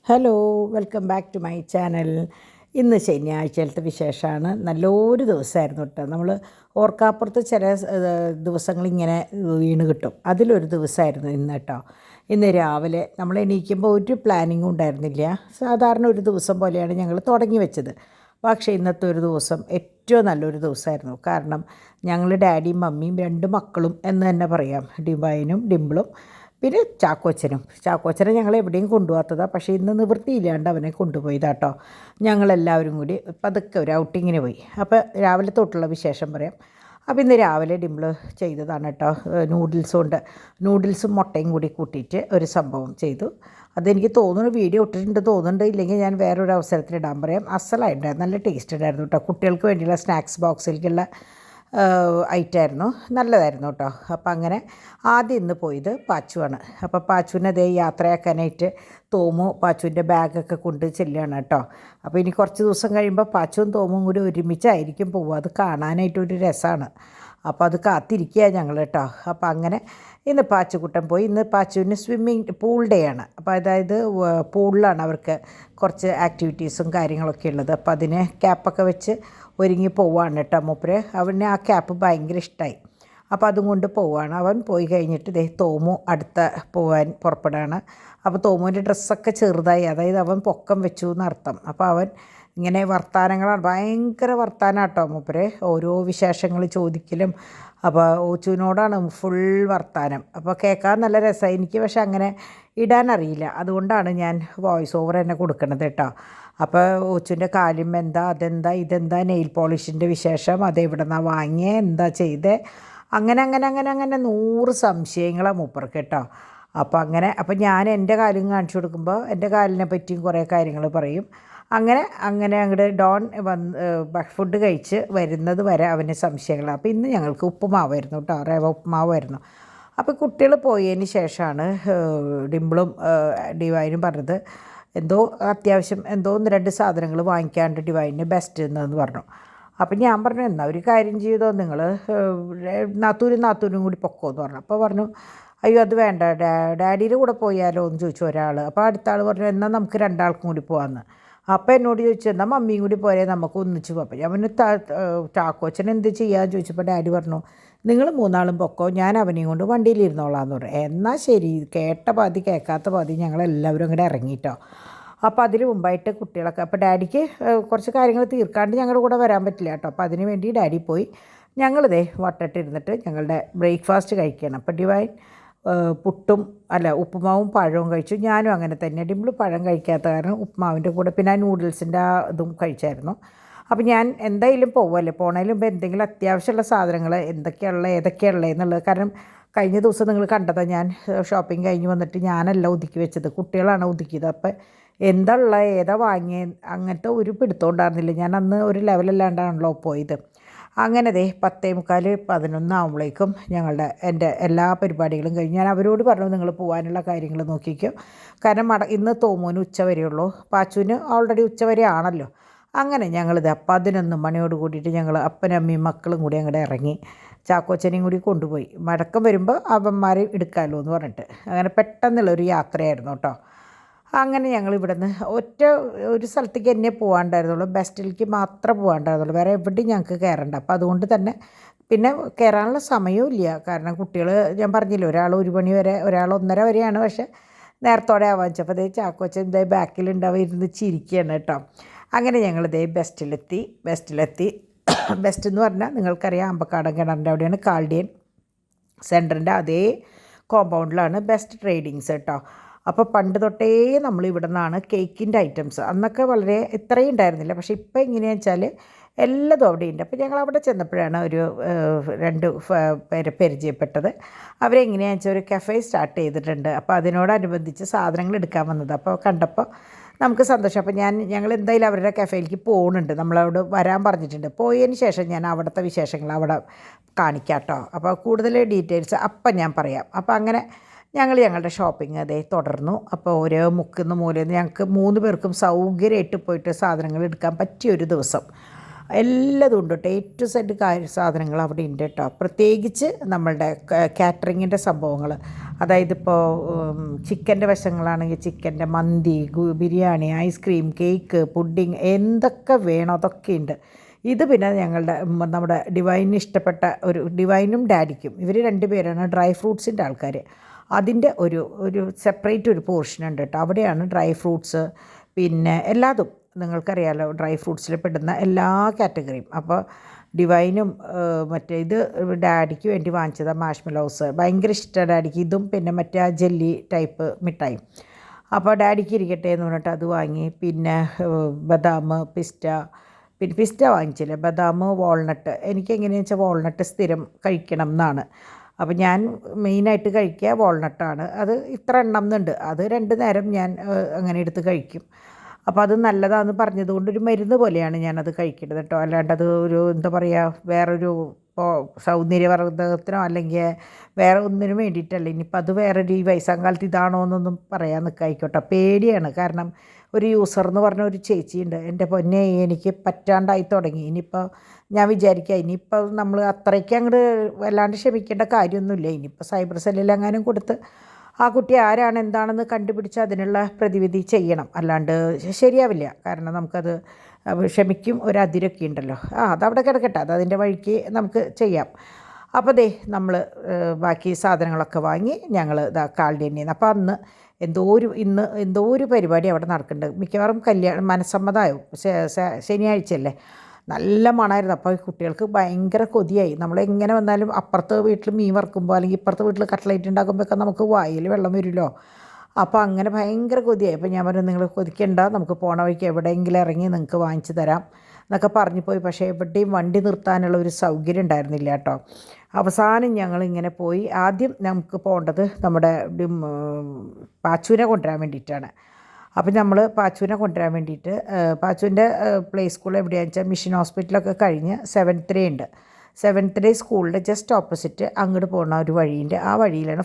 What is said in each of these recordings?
Hello, welcome back to my channel. ഇന്ന് ശനിയാഴ്ചയിലത്തെ വിശേഷമാണ്. നല്ലൊരു ദിവസമായിരുന്നു കേട്ടോ. നമ്മൾ ഓർക്കാപ്പുറത്ത് ചില ദിവസങ്ങളിങ്ങനെ വീണ് കിട്ടും. അതിലൊരു ദിവസമായിരുന്നു ഇന്ന് കേട്ടോ. ഇന്ന് രാവിലെ നമ്മൾ എണീക്കുമ്പോൾ ഒരു പ്ലാനിങ്ങും ഉണ്ടായിരുന്നില്ല. സാധാരണ ഒരു ദിവസം പോലെയാണ് ഞങ്ങൾ തുടങ്ങി വെച്ചത്. പക്ഷേ ഇന്നത്തെ ഒരു ദിവസം ഏറ്റവും നല്ലൊരു ദിവസമായിരുന്നു. കാരണം ഞങ്ങൾ ഡാഡിയും മമ്മിയും രണ്ട് മക്കളും എന്ന് തന്നെ പറയാം, ഡിവൈനും ഡിംപിളും പിന്നെ ചാക്കോച്ചനെ ഞങ്ങൾ എവിടെയും കൊണ്ടുപോകാത്തതാണ്. പക്ഷേ ഇന്ന് നിവൃത്തിയില്ലാണ്ട് അവനെ കൊണ്ടുപോയതാട്ടോ. ഞങ്ങളെല്ലാവരും കൂടി പതുക്കെ ഒരു ഔട്ടിങ്ങിന് പോയി. അപ്പോൾ രാവിലെ തൊട്ടുള്ള വിശേഷം പറയാം. അപ്പോൾ ഇന്ന് രാവിലെ ഡിംപിൾ ചെയ്തതാണ് കേട്ടോ. നൂഡിൽസും മുട്ടയും കൂടി കൂട്ടിയിട്ട് ഒരു സംഭവം ചെയ്തു. അതെനിക്ക് തോന്നുന്നു വീഡിയോ ഇട്ടിട്ടുണ്ട് തോന്നുന്നുണ്ട്, ഇല്ലെങ്കിൽ ഞാൻ വേറൊരു അവസരത്തിൽ ഇടാൻ പറയാം. അസലായിട്ടുണ്ടായിരുന്നു, നല്ല ടേസ്റ്റ് ഉണ്ടായിരുന്നു കേട്ടോ. കുട്ടികൾക്ക് വേണ്ടിയുള്ള സ്നാക്സ് ബോക്സിലേക്കുള്ള ഐറ്റമായിരുന്നു, നല്ലതായിരുന്നു കേട്ടോ. അപ്പം അങ്ങനെ ആദ്യം ഇന്ന് പോയത് പാച്ചുവാണ്. അപ്പോൾ പാച്ചുവിനെ അതേ യാത്രയാക്കാനായിട്ട് പാച്ചുവിൻ്റെ ബാഗൊക്കെ കൊണ്ട് ചെല്ലുകയാണ് കേട്ടോ. അപ്പോൾ ഇനി കുറച്ച് ദിവസം കഴിയുമ്പോൾ പാച്ചുവും തോമും കൂടി ഒരുമിച്ചായിരിക്കും പോവുക. അത് കാണാനായിട്ടൊരു രസമാണ്. അപ്പോൾ അത് കാത്തിരിക്കുക ഞങ്ങൾ കേട്ടോ. അപ്പോൾ അങ്ങനെ ഇന്ന് പാച്ചുക്കുട്ടൻ പോയി. ഇന്ന് പാച്ചുവിന് പൂൾ ഡേ ആണ്. അപ്പോൾ അതായത് പൂളിലാണ് അവർക്ക് കുറച്ച് ആക്ടിവിറ്റീസും കാര്യങ്ങളൊക്കെ ഉള്ളത്. അപ്പോൾ അതിന് ക്യാപ്പൊക്കെ വെച്ച് ഒരുങ്ങി പോവുകയാണ് കേട്ടോ മൂപ്പര്. അവന് ആ ക്യാപ്പ് ഭയങ്കര ഇഷ്ടമായി. അപ്പോൾ അതും കൊണ്ട് പോവുകയാണ്. അവൻ പോയി കഴിഞ്ഞിട്ട് തോമു അടുത്ത പോകാൻ പുറപ്പെടുകയാണ്. അപ്പോൾ തോമുവിൻ്റെ ഡ്രസ്സൊക്കെ ചെറുതായി, അതായത് അവൻ പൊക്കം വെച്ചു എന്നർത്ഥം. അപ്പോൾ അവൻ ഇങ്ങനെ വർത്താനങ്ങളാണ്, ഭയങ്കര വർത്താനാട്ടോ മൂപ്പര്. ഓരോ വിശേഷങ്ങൾ ചോദിക്കലും. അപ്പോൾ ഓച്ചുവിനോടാണ് ഫുൾ വർത്താനം. അപ്പോൾ കേൾക്കാൻ നല്ല രസമായി. എനിക്ക് പക്ഷെ അങ്ങനെ ഇടാനറിയില്ല, അതുകൊണ്ടാണ് ഞാൻ വോയിസ് ഓവർ തന്നെ കൊടുക്കണത് കേട്ടോ. അപ്പോൾ ഓച്ചുവിൻ്റെ കാര്യം എന്താ, അതെന്താ, ഇതെന്താ, നെയിൽ പോളിഷിൻ്റെ വിശേഷം, അതെവിടെ നിന്നാണ് വാങ്ങിയത്, എന്താ ചെയ്തേ, അങ്ങനെ 100 സംശയങ്ങളാണ് മൂപ്പർക്ക് കേട്ടോ. അപ്പോൾ ഞാൻ എൻ്റെ കാര്യം കാണിച്ചു കൊടുക്കുമ്പോൾ എൻ്റെ കാലിനെ പറ്റിയും കുറേ കാര്യങ്ങൾ പറയും. അങ്ങനെ അങ്ങോട്ട് ഡോൺ ഫുഡ് കഴിച്ച് വരുന്നത് വരെ അവന് സംശയങ്ങൾ. അപ്പോൾ ഇന്ന് ഞങ്ങൾക്ക് ഉപ്പുമാവായിരുന്നു കേട്ടോ, റവ ഉപ്പുമാവായിരുന്നു. അപ്പോൾ കുട്ടികൾ പോയതിന് ശേഷമാണ് ഡിംപിളും ഡിവൈനും പറഞ്ഞത് എന്തോ അത്യാവശ്യം എന്തോ 1-2 സാധനങ്ങൾ വാങ്ങിക്കാണ്ട് ഡിവൈന് ബെസ്റ്റ് എന്ന് പറഞ്ഞു. അപ്പം ഞാൻ പറഞ്ഞു എന്നാൽ ഒരു കാര്യം ചെയ്തോ, നിങ്ങൾ നാത്തൂനും കൂടി പൊക്കോ എന്ന് പറഞ്ഞു. അപ്പോൾ പറഞ്ഞു അയ്യോ അത് വേണ്ട, ഡാഡിയുടെ കൂടെ പോയാലോ എന്ന് ചോദിച്ചു ഒരാൾ. അപ്പോൾ അടുത്ത ആൾ പറഞ്ഞു എന്നാൽ നമുക്ക് 2 ആൾക്കും കൂടി പോകാമെന്ന്. അപ്പോൾ എന്നോട് ചോദിച്ചു എന്നാൽ മമ്മിയും കൂടി പോരെ, നമുക്ക് ഒന്നിച്ച് പോകാം. ഞാൻ പിന്നെ ചാക്കോച്ചൻ എന്ത് ചെയ്യാമെന്ന് ചോദിച്ചപ്പോൾ ഡാഡി പറഞ്ഞു നിങ്ങൾ 3 ആളും പൊക്കോ, ഞാൻ അവനെയും കൊണ്ട് വണ്ടിയിലിരുന്നോളാന്ന് പറഞ്ഞു. എന്നാൽ ശരി, കേട്ട പാതി കേൾക്കാത്ത പാതി ഞങ്ങളെല്ലാവരും അങ്ങോട്ട് ഇറങ്ങിയിട്ടോ. അപ്പോൾ അതിന് മുമ്പായിട്ട് കുട്ടികളൊക്കെ, അപ്പോൾ ഡാഡിക്ക് കുറച്ച് കാര്യങ്ങൾ തീർക്കാണ്ട് ഞങ്ങളുടെ കൂടെ വരാൻ പറ്റില്ല കേട്ടോ. അപ്പോൾ അതിന് വേണ്ടി ഡാഡി പോയി. ഞങ്ങളിതേ വട്ടട്ടിരുന്നിട്ട് ഞങ്ങളുടെ ബ്രേക്ക്ഫാസ്റ്റ് കഴിക്കണം. അപ്പോൾ ഡിവൈൻ ഉപ്പുമാവും പഴവും കഴിച്ചു. ഞാനും അങ്ങനെ തന്നെ. ഡിംപിൾ പഴം കഴിക്കാത്ത കാരണം ഉപ്പുമാവിൻ്റെ കൂടെ പിന്നെ ആ നൂഡിൽസിൻ്റെ ഇതും കഴിച്ചായിരുന്നു. അപ്പോൾ ഞാൻ എന്തായാലും പോവുമല്ലേ, പോണതിന് മുമ്പ് എന്തെങ്കിലും അത്യാവശ്യമുള്ള സാധനങ്ങൾ ഏതൊക്കെയുള്ളത് എന്നുള്ളത്. കാരണം കഴിഞ്ഞ ദിവസം നിങ്ങൾ കണ്ടതാണ്, ഞാൻ ഷോപ്പിംഗ് കഴിഞ്ഞ് വന്നിട്ട് ഞാനല്ല ഒതുക്കി വെച്ചത്, കുട്ടികളാണ് ഒതുക്കിയത്. അപ്പോൾ എന്താ ഉള്ളത്, ഏതാ വാങ്ങിയത്, അങ്ങനത്തെ ഒരു പിടുത്തം ഉണ്ടായിരുന്നില്ല. ഞാൻ അന്ന് ഒരു ലെവലല്ലാണ്ടാണല്ലോ പോയത്. അങ്ങനെ 10:45 11 ആകുമ്പോഴേക്കും എൻ്റെ എല്ലാ പരിപാടികളും കഴിഞ്ഞ് ഞാൻ അവരോട് പറഞ്ഞു നിങ്ങൾ പോകാനുള്ള കാര്യങ്ങൾ നോക്കിക്കോ. കാരണം ഇന്ന് തോമുവിന് ഉച്ചവരെയുള്ളൂ, പാച്ചുവിന് ഓൾറെഡി ഉച്ചവരെ ആണല്ലോ. അങ്ങനെ ഞങ്ങളിത് 11 മണിയോട് കൂടിയിട്ട് ഞങ്ങൾ അപ്പനും അമ്മയും മക്കളും കൂടി അങ്ങോട്ട് ഇറങ്ങി. ചാക്കോച്ചനെയും കൂടി കൊണ്ടുപോയി. മടക്കം വരുമ്പോൾ അവന്മാരെ എടുക്കാമല്ലോ എന്ന് പറഞ്ഞിട്ട് അങ്ങനെ പെട്ടെന്നുള്ളൊരു യാത്രയായിരുന്നു കേട്ടോ. അങ്ങനെ ഞങ്ങൾ ഇവിടുന്ന് ഒരു സ്ഥലത്തേക്ക് എന്നെ പോകാണ്ടായിരുന്നുള്ളൂ, ബെസ്റ്റിലേക്ക് മാത്രമേ പോകാണ്ടായിരുന്നുള്ളൂ, വേറെ എവിടെയും ഞങ്ങൾക്ക് കയറണ്ട. അപ്പോൾ അതുകൊണ്ട് തന്നെ പിന്നെ കയറാനുള്ള സമയവും ഇല്ല. കാരണം കുട്ടികൾ ഞാൻ പറഞ്ഞില്ല, ഒരാൾ 1 മണി വരെ, ഒരാൾ 1:30 വരെയാണ്. പക്ഷേ നേരത്തോടെ ആവാൻ വെച്ചപ്പോൾ ചാക്കോച്ചൻ ബാക്കിലുണ്ടാവും ഇരുന്ന് ചിരിക്കുകയാണ് കേട്ടോ. അങ്ങനെ ഞങ്ങൾ ബെസ്റ്റിലെത്തി. ബെസ്റ്റ് എന്ന് പറഞ്ഞാൽ നിങ്ങൾക്കറിയാം, അമ്പക്കാടൻ കിണറിൻ്റെ അവിടെയാണ്, കാൾഡിയൻ സെൻറ്ററിൻ്റെ അതേ കോമ്പൗണ്ടിലാണ് ബെസ്റ്റ് ട്രേഡിങ്സ് കേട്ടോ. അപ്പോൾ പണ്ട് തൊട്ടേ നമ്മൾ ഇവിടെ നിന്നാണ് കേക്കിൻ്റെ ഐറ്റംസ്, അന്നൊക്കെ വളരെ ഇത്രയും ഉണ്ടായിരുന്നില്ല. പക്ഷേ ഇപ്പോൾ എങ്ങനെയാണെന്ന് വെച്ചാൽ എല്ലാതും അവിടെയുണ്ട്. അപ്പോൾ ഞങ്ങൾ അവിടെ ചെന്നപ്പോഴാണ് ഒരു 2 പേരെ പരിചയപ്പെട്ടത്. അവരെങ്ങനെയാണെന്ന് വെച്ചാൽ ഒരു കഫേ സ്റ്റാർട്ട് ചെയ്തിട്ടുണ്ട്. അപ്പോൾ അതിനോടനുബന്ധിച്ച് സാധനങ്ങൾ എടുക്കാൻ വന്നത്. അപ്പോൾ കണ്ടപ്പോൾ നമുക്ക് സന്തോഷം. അപ്പോൾ ഞങ്ങൾ എന്തായാലും അവരുടെ കഫേയിലേക്ക് പോകുന്നുണ്ട്, നമ്മളവിടെ വരാൻ പറഞ്ഞിട്ടുണ്ട്. പോയതിന് ശേഷം ഞാൻ അവിടുത്തെ വിശേഷങ്ങൾ അവിടെ കാണിക്കാം കേട്ടോ. അപ്പോൾ കൂടുതൽ ഡീറ്റെയിൽസ് അപ്പം ഞാൻ പറയാം. അപ്പോൾ അങ്ങനെ ഞങ്ങളുടെ ഷോപ്പിംഗ് തുടർന്നു. അപ്പോൾ ഓരോ മുക്കുന്ന മൂലയിൽ ഞങ്ങൾക്ക് 3 പേർക്കും സൗകര്യമായിട്ട് പോയിട്ട് സാധനങ്ങൾ എടുക്കാൻ പറ്റിയൊരു ദിവസം. എല്ലാതും ഉണ്ട് കേട്ടോ. A to Z സാധനങ്ങൾ അവിടെ ഉണ്ട് കേട്ടോ. പ്രത്യേകിച്ച് നമ്മളുടെ കാറ്ററിങ്ങിൻ്റെ സംഭവങ്ങൾ, അതായത് ഇപ്പോൾ ചിക്കൻ്റെ വശങ്ങളാണെങ്കിൽ ചിക്കൻ്റെ മന്തി, ബിരിയാണി, ഐസ്ക്രീം, കേക്ക്, പുഡിങ്, എന്തൊക്കെ വേണോ അതൊക്കെ ഉണ്ട്. ഇത് പിന്നെ നമ്മുടെ ഡിവൈനിന് ഇഷ്ടപ്പെട്ട ഡിവൈനും ഡാഡിക്കും, ഇവർ 2 പേരാണ് ഡ്രൈ ഫ്രൂട്ട്സിൻ്റെ ആൾക്കാർ. അതിൻ്റെ ഒരു സെപ്പറേറ്റ് ഒരു പോർഷൻ ഉണ്ട് കേട്ടോ. അവിടെയാണ് ഡ്രൈ ഫ്രൂട്ട്സ്, പിന്നെ എല്ലാതും നിങ്ങൾക്കറിയാമല്ലോ ഡ്രൈ ഫ്രൂട്ട്സിൽ പെടുന്ന എല്ലാ കാറ്റഗറിയും. അപ്പോൾ ഡിവൈനും മറ്റേ ഇത് ഡാഡിക്ക് വേണ്ടി വാങ്ങിച്ചതാണ് മാഷ്മെലോസ്. ഭയങ്കര ഇഷ്ടമാണ് ഡാഡിക്ക് ഇതും, പിന്നെ മറ്റേ ആ ജെല്ലി ടൈപ്പ് മിഠായി. അപ്പോൾ ഡാഡിക്ക് ഇരിക്കട്ടെ എന്ന് പറഞ്ഞിട്ട് അത് വാങ്ങി. പിന്നെ ബദാം, പിന്നെ പിസ്റ്റ വാങ്ങിച്ചില്ല, ബദാം, വാൾനട്ട്. എനിക്ക് എങ്ങനെയാണെന്ന് വെച്ചാൽ വാൾനട്ട് സ്ഥിരം കഴിക്കണം എന്നാണ്. അപ്പോൾ ഞാൻ മെയിനായിട്ട് കഴിക്കുക വാൾനട്ടാണ്. അത് ഇത്ര എണ്ണം എന്നുണ്ട്, അത് 2 നേരം ഞാൻ അങ്ങനെ എടുത്ത് കഴിക്കും. അപ്പോൾ അത് നല്ലതാണെന്ന് പറഞ്ഞതുകൊണ്ട് ഒരു മരുന്ന് പോലെയാണ് ഞാനത് കഴിക്കുന്നത് കേട്ടോ. അല്ലാണ്ട് അത് എന്താ പറയുക, വേറൊരു ഇപ്പോൾ സൗന്ദര്യവർദ്ധകത്തിനോ അല്ലെങ്കിൽ വേറെ ഒന്നിനും വേണ്ടിയിട്ടല്ല. ഇനിയിപ്പോൾ അത് വേറൊരു ഈ വയസ്സാം കാലത്ത് ഇതാണോ എന്നൊന്നും പറയാൻ നിൽക്കായിക്കോട്ടെ. പേടിയാണ്. കാരണം ഒരു യൂസർ എന്ന് പറഞ്ഞ ഒരു ചേച്ചിയുണ്ട്, എൻ്റെ പൊന്നെ എനിക്ക് പറ്റാണ്ടായി തുടങ്ങി. ഇനിയിപ്പോൾ ഞാൻ വിചാരിക്കുക ഇനിയിപ്പോൾ നമ്മൾ അത്രയ്ക്ക് അങ്ങോട്ട് വല്ലാണ്ട് ക്ഷമിക്കേണ്ട കാര്യമൊന്നുമില്ല. ഇനിയിപ്പോൾ സൈബർ സെല്ലിലെങ്ങാനും കൊടുത്ത് ആ കുട്ടി ആരാണ് എന്താണെന്ന് കണ്ടുപിടിച്ച് അതിനുള്ള പ്രതിവിധി ചെയ്യണം. അല്ലാണ്ട് ശരിയാവില്ല. കാരണം നമുക്കത് ക്ഷമിക്കും ഒരതിരൊക്കെ ഉണ്ടല്ലോ. അതവിടെ കിടക്കട്ടെ, അതതിൻ്റെ വഴിക്ക് നമുക്ക് ചെയ്യാം. അപ്പോൾ നമ്മൾ ബാക്കി സാധനങ്ങളൊക്കെ വാങ്ങി ഞങ്ങൾ കാൽഡിയനിൽ നിന്ന്. അപ്പോൾ അന്ന് എന്തോ ഒരു പരിപാടി അവിടെ നടക്കുന്നുണ്ട്. മിക്കവാറും മനസ്സമ്മതമാവും. ശനിയാഴ്ചയല്ലേ, നല്ല മണമായിരുന്നു. അപ്പോൾ കുട്ടികൾക്ക് ഭയങ്കര കൊതിയായി. നമ്മളെങ്ങനെ വന്നാലും അപ്പുറത്തെ വീട്ടിൽ മീൻ വറുക്കുമ്പോൾ അല്ലെങ്കിൽ ഇപ്പുറത്തെ വീട്ടിൽ കട്ട്ലേറ്റ് ഉണ്ടാക്കുമ്പോഴൊക്കെ നമുക്ക് വായിൽ വെള്ളം വരുമല്ലോ. അപ്പോൾ അങ്ങനെ ഭയങ്കര കൊതിയായി. അപ്പോൾ ഞാൻ പറഞ്ഞു, നിങ്ങൾ കൊതിക്കണ്ട, നമുക്ക് പോണ വഴിക്ക് എവിടെയെങ്കിലും ഇറങ്ങി നിങ്ങൾക്ക് വാങ്ങിച്ചു തരാം എന്നൊക്കെ പറഞ്ഞു പോയി. പക്ഷേ എവിടെയും വണ്ടി നിർത്താനുള്ള ഒരു സൗകര്യം ഉണ്ടായിരുന്നില്ല കേട്ടോ. അവസാനം ഞങ്ങളിങ്ങനെ പോയി. ആദ്യം നമുക്ക് പോകേണ്ടത് നമ്മുടെ പാച്ചുവിനെ കൊണ്ടുവരാൻ വേണ്ടിയിട്ടാണ്. അപ്പം നമ്മൾ പാച്ചുവിനെ കൊണ്ടുവരാൻ വേണ്ടിയിട്ട് പാച്ചുവിൻ്റെ പ്ലേ സ്കൂൾ എവിടെയാണെന്ന് വെച്ചാൽ മിഷൻ ഹോസ്പിറ്റലൊക്കെ കഴിഞ്ഞ് 7th ഡേ ഉണ്ട്. 7th ഡേ സ്കൂളിൻ്റെ ജസ്റ്റ് ഓപ്പോസിറ്റ് അങ്ങോട്ട് പോകുന്ന ഒരു വഴിയുണ്ട്. ആ വഴിയിലാണ്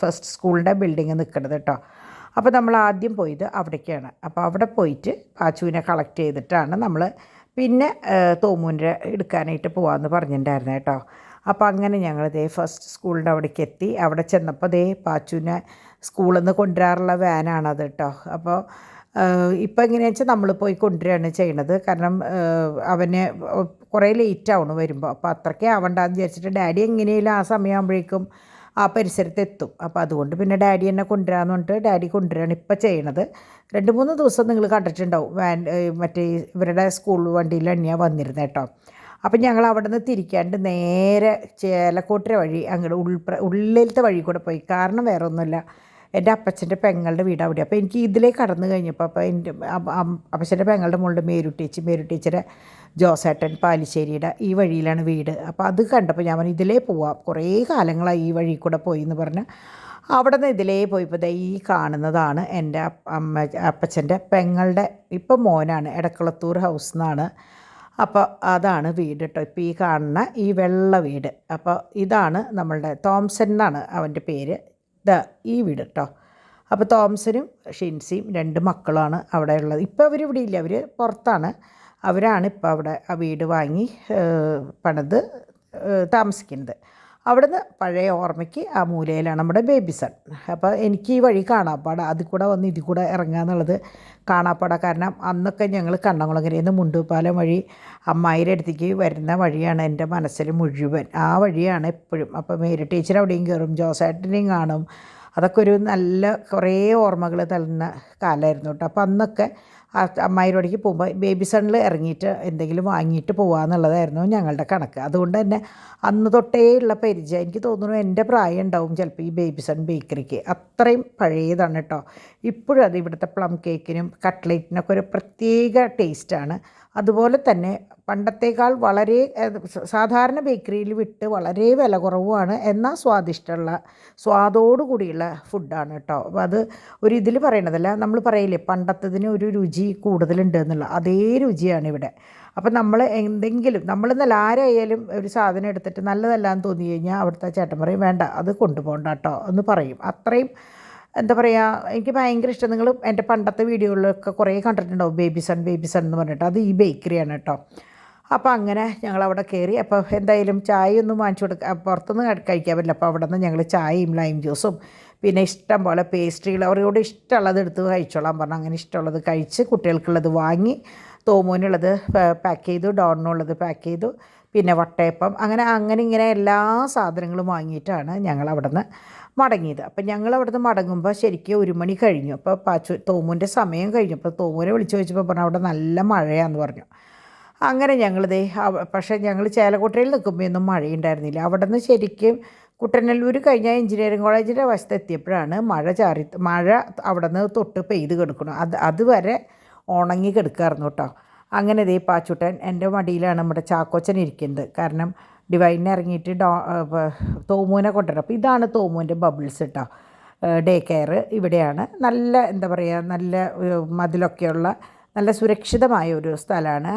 ഫസ്റ്റ് സ്കൂളിൻ്റെ ബിൽഡിങ് നിൽക്കുന്നത് കേട്ടോ. അപ്പോൾ നമ്മൾ ആദ്യം പോയത് അവിടേക്കാണ്. അപ്പോൾ അവിടെ പോയിട്ട് പാച്ചുവിനെ കളക്ട് ചെയ്തിട്ടാണ് നമ്മൾ പിന്നെ തോമൂൻ്റെ എടുക്കാനായിട്ട് പോകാമെന്ന് പറഞ്ഞിട്ടുണ്ടായിരുന്നു കേട്ടോ. അപ്പോൾ അങ്ങനെ ഞങ്ങൾ ഫസ്റ്റ് സ്കൂളിൻ്റെ അവിടേക്ക് എത്തി. അവിടെ ചെന്നപ്പോൾ പാച്ചുവിനെ സ്കൂളിൽ നിന്ന് കൊണ്ടുവരാറുള്ള വാനാണത് കേട്ടോ. അപ്പോൾ ഇപ്പോൾ എങ്ങനെയാണെന്ന് വെച്ചാൽ നമ്മൾ പോയി കൊണ്ടുവരികയാണ് ചെയ്യണത്. കാരണം അവന് കുറേ ലേറ്റ് ആവണം വരുമ്പോൾ. അപ്പോൾ അത്രയ്ക്ക് ആവണ്ടെന്ന് വിചാരിച്ചിട്ട് ഡാഡി എങ്ങനെയും ആ സമയമാകുമ്പോഴേക്കും ആ പരിസരത്ത് എത്തും. അപ്പോൾ അതുകൊണ്ട് പിന്നെ ഡാഡി എന്നെ കൊണ്ടുവരാമെന്ന് പറഞ്ഞിട്ട് ഡാഡി കൊണ്ടുവരികയാണ് ഇപ്പോൾ ചെയ്യണത്. 2-3 ദിവസം നിങ്ങൾ കണ്ടിട്ടുണ്ടാവും വാൻ മറ്റേ ഇവരുടെ സ്കൂൾ വണ്ടിയിൽ തന്നെയാണ് വന്നിരുന്നത് കേട്ടോ. അപ്പം ഞങ്ങൾ അവിടെ നിന്ന് തിരിക്കാണ്ട് നേരെ ചേലക്കോട്ടര വഴി അങ്ങോട്ട് ഉള്ളിലത്തെ വഴി കൂടെ പോയി. കാരണം വേറെ ഒന്നുമില്ല, എൻ്റെ അപ്പച്ചൻ്റെ പെങ്ങളുടെ വീട് അവിടെ. അപ്പോൾ എനിക്ക് ഇതിലേ കടന്നു കഴിഞ്ഞപ്പോൾ അപ്പോൾ എൻ്റെ അപ്പച്ചൻ്റെ പെങ്ങളുടെ മുകളിൽ മേരുട്ടീച്ചരെ ജോസേട്ടൻ പാലിശ്ശേരിയുടെ ഈ വഴിയിലാണ് വീട്. അപ്പോൾ അത് കണ്ടപ്പോൾ ഞാൻ പറഞ്ഞു ഇതിലേ പോവാം, കുറേ കാലങ്ങളായി ഈ വഴി കൂടെ പോയി എന്ന് പറഞ്ഞ് അവിടെ നിന്ന് ഇതിലേ പോയപ്പോൾ ഈ കാണുന്നതാണ് എൻ്റെ അപ്പച്ചൻ്റെ പെങ്ങളുടെ ഇപ്പം മോനാണ്, എടക്കുളത്തൂർ ഹൗസ് എന്നാണ്. അപ്പോൾ അതാണ് വീട് കേട്ടോ. ഇപ്പോൾ ഈ കാണുന്ന ഈ വെള്ള വീട്. അപ്പോൾ ഇതാണ് നമ്മളുടെ തോംസൺ എന്നാണ് അവൻ്റെ പേര്. ഈ വീട് കേട്ടോ. അപ്പോൾ തോംസനും ഷിൻസിയും 2 മക്കളാണ് അവിടെ ഉള്ളത്. ഇപ്പോൾ അവരിവിടെ ഇല്ല, അവർ പുറത്താണ്. അവരാണ് ഇപ്പോൾ അവിടെ ആ വീട് വാങ്ങി പണിത് താമസിക്കുന്നത്. അവിടുന്ന് പഴയ ഓർമ്മയ്ക്ക് ആ മൂലയിലാണ് നമ്മുടെ ബേബി സൺ. അപ്പോൾ എനിക്ക് ഈ വഴി കാണാപ്പാടാ, അതിൽ കൂടെ വന്ന് ഇതിൽ കൂടെ ഇറങ്ങുക എന്നുള്ളത് കാണാപ്പാടാ. കാരണം അന്നൊക്കെ ഞങ്ങൾ കണ്ണംകുളങ്ങരയിൽ നിന്ന് മുണ്ടുപാലം വഴി അമ്മായിയുടെ അടുത്തേക്ക് വരുന്ന വഴിയാണ് എൻ്റെ മനസ്സിൽ മുഴുവൻ. ആ വഴിയാണ് എപ്പോഴും. അപ്പോൾ മേരി ടീച്ചർ അവിടെയും കയറും, ജോസേട്ടനെയും കാണും. അതൊക്കെ ഒരു നല്ല കുറേ ഓർമ്മകൾ തരുന്ന കാലമായിരുന്നു കേട്ടോ. അപ്പോൾ അന്നൊക്കെ അമ്മായിരോടേക്ക് പോകുമ്പോൾ ബേബി സണ്ണിൽ ഇറങ്ങിയിട്ട് എന്തെങ്കിലും വാങ്ങിയിട്ട് പോകാമെന്നുള്ളതായിരുന്നു ഞങ്ങളുടെ കണക്ക്. അതുകൊണ്ട് തന്നെ അന്ന് തൊട്ടേ ഉള്ള പരിചയം, എനിക്ക് തോന്നുന്നു എൻ്റെ പ്രായം ഉണ്ടാവും ചിലപ്പോൾ ഈ ബേബി സൺ ബേക്കറിക്ക്. അത്രയും പഴയതാണ് കേട്ടോ. ഇപ്പോഴും അത് ഇവിടുത്തെ പ്ലം കേക്കിനും കട്ട്ലേറ്റിനൊക്കെ ഒരു പ്രത്യേക ടേസ്റ്റാണ്. അതുപോലെ തന്നെ പണ്ടത്തേക്കാൾ വളരെ സാധാരണ ബേക്കറിയിൽ വിട്ട് വളരെ വില കുറവുമാണ്, എന്നാൽ സ്വാദോടുകൂടിയുള്ള ഫുഡാണ് കേട്ടോ. അപ്പോൾ അത് ഒരു ഇതിൽ പറയണതല്ല, നമ്മൾ പറയില്ലേ പണ്ടത്തതിന് ഒരു രുചി കൂടുതലുണ്ട് എന്നുള്ള അതേ രുചിയാണ് ഇവിടെ. അപ്പം നമ്മൾ നമ്മളെന്നല്ല ആരായാലും ഒരു സാധനം എടുത്തിട്ട് നല്ലതല്ലാന്ന് തോന്നി കഴിഞ്ഞാൽ അവിടുത്തെ ചേട്ടൻ പറയും വേണ്ട അത് കൊണ്ടുപോകണ്ട കേട്ടോ എന്ന് പറയും. അത്രയും എന്താ പറയുക, എനിക്ക് ഭയങ്കര ഇഷ്ടം. നിങ്ങൾ എൻ്റെ പണ്ടത്തെ വീഡിയോകളിലൊക്കെ കുറേ കണ്ടിട്ടുണ്ടാവും ബേബി സൺ എന്ന് പറഞ്ഞിട്ട്. അത് ഈ ബേക്കറിയാണ് കേട്ടോ. അപ്പോൾ അങ്ങനെ ഞങ്ങളവിടെ കയറി. അപ്പോൾ എന്തായാലും ചായയൊന്നും വാങ്ങിച്ചു പുറത്തുനിന്ന് കഴിക്കാൻ പറ്റില്ല. അപ്പോൾ അവിടെ നിന്ന് ഞങ്ങൾ ചായയും ലൈം ജ്യൂസും പിന്നെ ഇഷ്ടം പോലെ പേസ്ട്രികൾ അവരോട് ഇഷ്ടമുള്ളത് എടുത്ത് കഴിച്ചോളാൻ പറഞ്ഞു. അങ്ങനെ ഇഷ്ടമുള്ളത് കഴിച്ച് കുട്ടികൾക്കുള്ളത് വാങ്ങി, തോമോനുള്ളത് പാക്ക് ചെയ്തു, ഡോണിനുള്ളത് പാക്ക് ചെയ്തു, പിന്നെ വട്ടയപ്പം, അങ്ങനെ ഇങ്ങനെ എല്ലാ സാധനങ്ങളും വാങ്ങിയിട്ടാണ് ഞങ്ങൾ അവിടെ നിന്ന് മടങ്ങിയത്. അപ്പം ഞങ്ങൾ അവിടെ നിന്ന് മടങ്ങുമ്പോൾ ശരിക്കും 1 മണി കഴിഞ്ഞു. അപ്പോൾ തോമുൻ്റെ സമയം കഴിഞ്ഞു. അപ്പോൾ തോമുനെ വിളിച്ച് ചോദിച്ചപ്പോൾ പറഞ്ഞു അവിടെ നല്ല മഴയാണെന്ന് പറഞ്ഞു. അങ്ങനെ ഞങ്ങളിതേ പക്ഷേ ഞങ്ങൾ ചേലക്കോട്ടയിൽ നിൽക്കുമ്പോഴൊന്നും മഴയുണ്ടായിരുന്നില്ല. അവിടെ നിന്ന് ശരിക്കും കുട്ടനല്ലൂർ കഴിഞ്ഞാൽ എഞ്ചിനീയറിംഗ് കോളേജിൻ്റെ വശത്തെത്തിയപ്പോഴാണ് മഴ അവിടെ നിന്ന് തൊട്ട് പെയ്ത് കിടക്കണം. അതുവരെ ഉണങ്ങി കിടക്കായിരുന്നു കേട്ടോ. അങ്ങനെ ദേ പാച്ചുട്ടൻ എൻ്റെ മടിയിലാണ് നമ്മുടെ ചാക്കോച്ചൻ ഇരിക്കുന്നത്. കാരണം ഡിവൈനിന് ഇറങ്ങിയിട്ട് തോമുവിനെ കൊണ്ടുവരണം. അപ്പോൾ ഇതാണ് തോമുവിൻ്റെ ബബിൾസ് കേട്ടോ. ഡേ കെയർ ഇവിടെയാണ്. നല്ല എന്താ പറയുക, നല്ല മതിലൊക്കെയുള്ള നല്ല സുരക്ഷിതമായ ഒരു സ്ഥലമാണ്.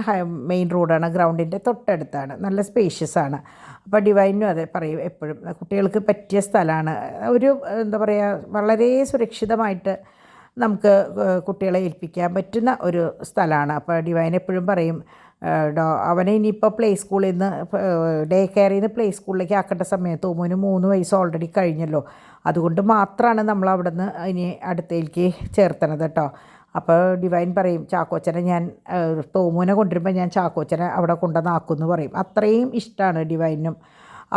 മെയിൻ റോഡാണ്, ഗ്രൗണ്ടിൻ്റെ തൊട്ടടുത്താണ്, നല്ല സ്പേഷ്യസ് ആണ്. അപ്പോൾ ഡിവൈനും അതെ പറയും എപ്പോഴും കുട്ടികൾക്ക് പറ്റിയ സ്ഥലമാണ്. ഒരു എന്താ പറയുക, വളരെ സുരക്ഷിതമായിട്ട് നമുക്ക് കുട്ടികളെ ഏൽപ്പിക്കാൻ പറ്റുന്ന ഒരു സ്ഥലമാണ്. അപ്പോൾ ഡിവൈൻ എപ്പോഴും പറയും അവനെ ഇനിയിപ്പോൾ പ്ലേ സ്കൂളിൽ നിന്ന് ഡേ കെയറിൽ നിന്ന് പ്ലേ സ്കൂളിലേക്ക് ആക്കേണ്ട സമയത്ത് തോമുവിന് 3 വയസ്സ് ഓൾറെഡി കഴിഞ്ഞല്ലോ. അതുകൊണ്ട് മാത്രമാണ് നമ്മൾ അവിടെ നിന്ന് ഇനി അടുത്തേക്ക് ചേർത്തണത് കേട്ടോ. അപ്പോൾ ഡിവൈൻ പറയും ചാക്കോച്ചനെ ഞാൻ തോമുവിനെ കൊണ്ടുവരുമ്പോൾ ഞാൻ ചാക്കോച്ചനെ അവിടെ കൊണ്ടുവന്നാക്കുമെന്ന് പറയും. അത്രയും ഇഷ്ടമാണ് ഡിവൈനും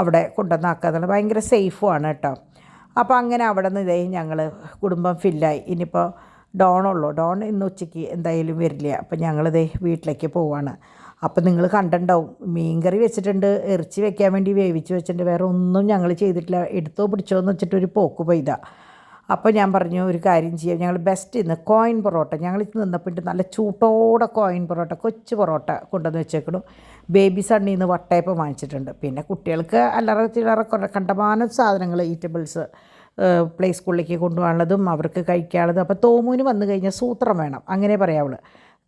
അവിടെ കൊണ്ടുവന്നാക്കുക എന്നുള്ളത്. ഭയങ്കര സേഫുമാണ് കേട്ടോ. അപ്പോൾ അങ്ങനെ അവിടെ നിന്ന് ഇതേ ഞങ്ങൾ കുടുംബം ഫില്ലായി. ഇനിയിപ്പോൾ ഡോൺ ഇന്ന് ഉച്ചയ്ക്ക് എന്തായാലും വരില്ല. അപ്പോൾ ഞങ്ങളിതേ വീട്ടിലേക്ക് പോവാണ്. അപ്പോൾ നിങ്ങൾ കണ്ടിട്ടുണ്ടാവും, മീൻകറി വെച്ചിട്ടുണ്ട്, ഇറച്ചി വെക്കാൻ വേണ്ടി വേവിച്ച് വെച്ചിട്ടുണ്ട്, വേറെ ഒന്നും ഞങ്ങൾ ചെയ്തിട്ടില്ല. എടുത്തോ പിടിച്ചോ എന്ന് വെച്ചിട്ടൊരു പോക്ക് പോയതാ. അപ്പോൾ ഞാൻ പറഞ്ഞു ഒരു കാര്യം ചെയ്യാം, ഞങ്ങൾ ബെസ്റ്റ് ഇന്ന് കോയിൻ പൊറോട്ട, ഞങ്ങൾ നിന്നപ്പോൾ നല്ല ചൂട്ടോടെ കോയിൻ പൊറോട്ട, കൊച്ചു പൊറോട്ട കൊണ്ടുവന്ന് വെച്ചേക്കണം. ബേബി സണ്ണിൽ നിന്ന് വട്ടയപ്പം വാങ്ങിച്ചിട്ടുണ്ട്. പിന്നെ കുട്ടികൾക്ക് അല്ലറ ചില്ലറ കണ്ടമാനം സാധനങ്ങൾ ഈറ്റബിൾസ് പ്ലേ സ്കൂളിലേക്ക് കൊണ്ടുപോകാനുള്ളതും അവർക്ക് കഴിക്കാനുള്ളതും. അപ്പോൾ തോമുവിന് വന്നു കഴിഞ്ഞാൽ സൂത്രം വേണം, അങ്ങനെ പറയാവള്.